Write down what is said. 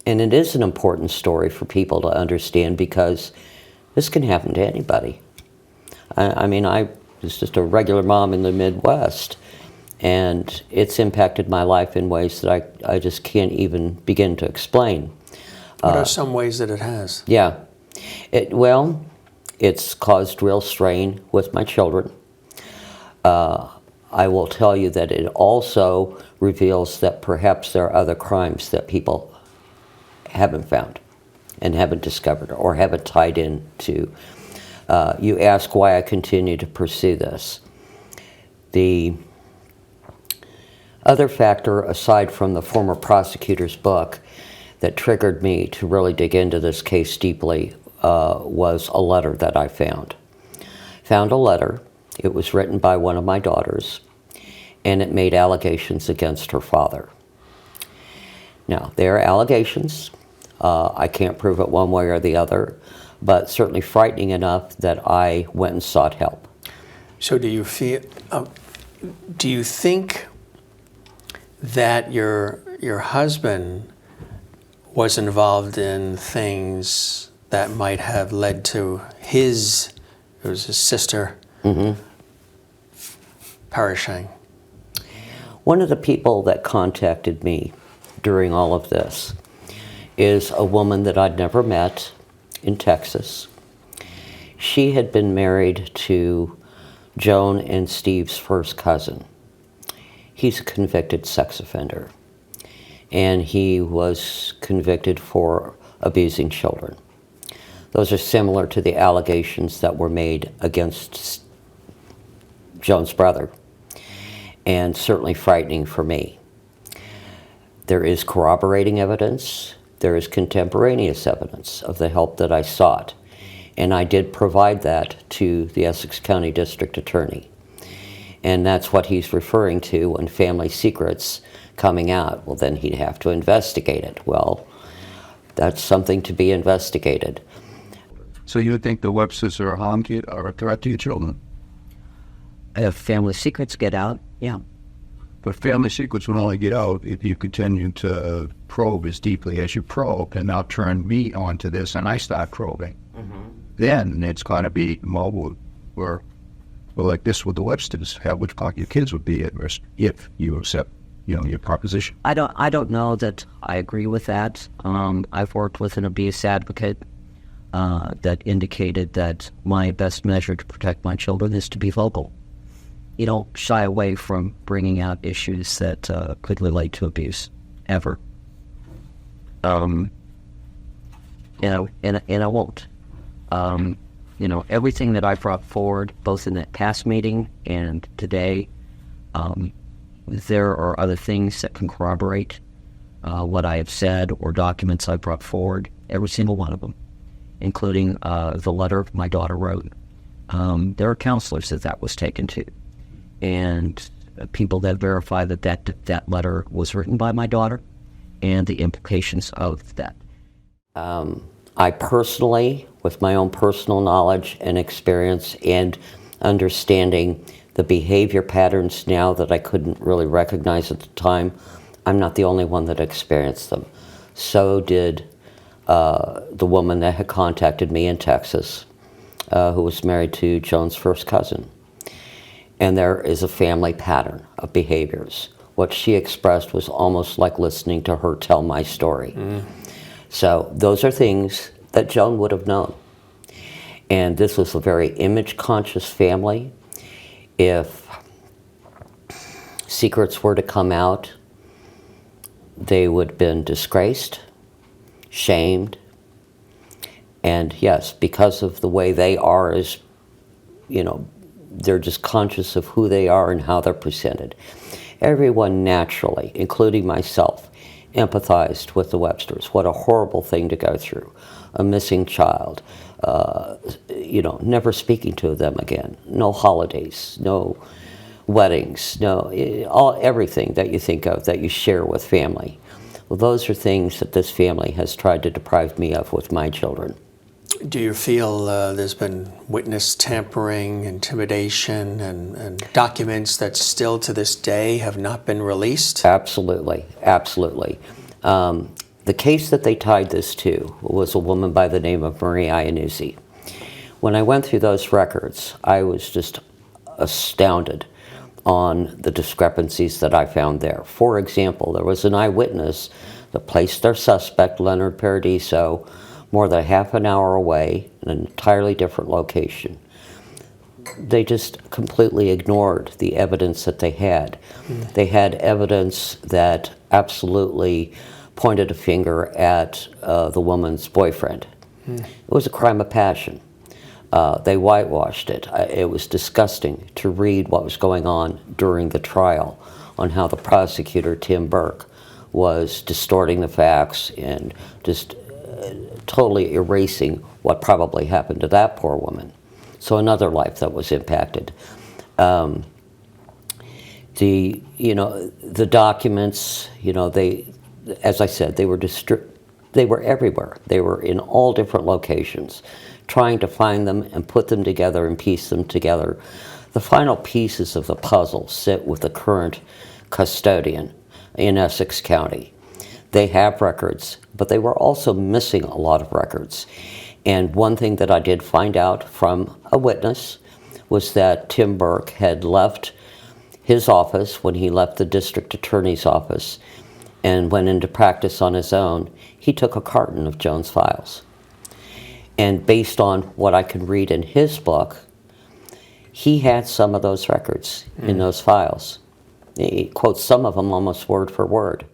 And it is an important story for people to understand because this can happen to anybody. I mean, I was just a regular mom in the Midwest, and it's impacted my life in ways that I just can't even begin to explain. What are some ways that it has? Yeah. Well, it's caused real strain with my children. I will tell you that it also reveals that perhaps there are other crimes that people haven't found and haven't discovered or haven't tied into. You ask why I continue to pursue this. The other factor, aside from the former prosecutor's book, that triggered me to really dig into this case deeply was a letter that I found. Found a letter. It was written by one of my daughters, and it made allegations against her father. Now, they are allegations. I can't prove it one way or the other, but certainly frightening enough that I went and sought help. So do you think that your husband was involved in things that might have led to his sister perishing? One of the people that contacted me during all of this is a woman that I'd never met in Texas. She had been married to Joan and Steve's first cousin. He's a convicted sex offender, and he was convicted for abusing children. Those are similar to the allegations that were made against Joan's brother, and certainly frightening for me. There is corroborating evidence. There is contemporaneous evidence of the help that I sought, and I did provide that to the Essex County District Attorney. And that's what he's referring to when family secrets coming out. Well, then he'd have to investigate it. Well, that's something to be investigated. So you think the Websters are a harm to you, or a threat to your children? If family secrets get out, yeah. But family secrets will only get out if you continue to probe as deeply as you probe, and now turn me onto this and I start probing. Then it's going to be mobile, or like this with the Websters, how much your kids would be at risk if you accept, your proposition. I don't know that I agree with that. I've worked with an abuse advocate that indicated that my best measure to protect my children is to be vocal. You don't shy away from bringing out issues that could relate to abuse, ever. And I won't. Everything that I brought forward, both in that past meeting and today, there are other things that can corroborate what I have said or documents I brought forward, every single one of them, including the letter my daughter wrote. There are counselors that was taken to, and people that verify that letter was written by my daughter and the implications of that. I personally, with my own personal knowledge and experience and understanding the behavior patterns now that I couldn't really recognize at the time, I'm not the only one that experienced them. So did the woman that had contacted me in Texas, who was married to Joan's first cousin. And there is a family pattern of behaviors. What she expressed was almost like listening to her tell my story. So those are things that Joan would have known. And this was a very image-conscious family. If secrets were to come out, they would have been disgraced, shamed, and yes, because of the way they are, they're just conscious of who they are and how they're presented. Everyone naturally, including myself, empathized with the Websters. What a horrible thing to go through. A missing child, never speaking to them again. No holidays, no weddings, everything that you think of that you share with family. Well, those are things that this family has tried to deprive me of with my children. Do you feel there's been witness tampering, intimidation, and documents that still to this day have not been released? Absolutely, absolutely. The case that they tied this to was a woman by the name of Marie Iannuzzi. When I went through those records, I was just astounded on the discrepancies that I found there. For example, there was an eyewitness that placed their suspect, Leonard Paradiso, more than half an hour away in an entirely different location. They just completely ignored the evidence that they had. They had evidence that absolutely pointed a finger at the woman's boyfriend. It was a crime of passion. They whitewashed it. It was disgusting to read what was going on during the trial on how the prosecutor, Tim Burke, was distorting the facts and just totally erasing what probably happened to that poor woman. So another life that was impacted. The documents, as I said, they were everywhere. They were in all different locations, trying to find them and put them together and piece them together. The final pieces of the puzzle sit with the current custodian in Essex County. They have records, but they were also missing a lot of records. And one thing that I did find out from a witness was that Tim Burke had left his office when he left the district attorney's office and went into practice on his own. He took a carton of Jones files. And based on what I could read in his book, he had some of those records in those files. He quotes some of them almost word for word.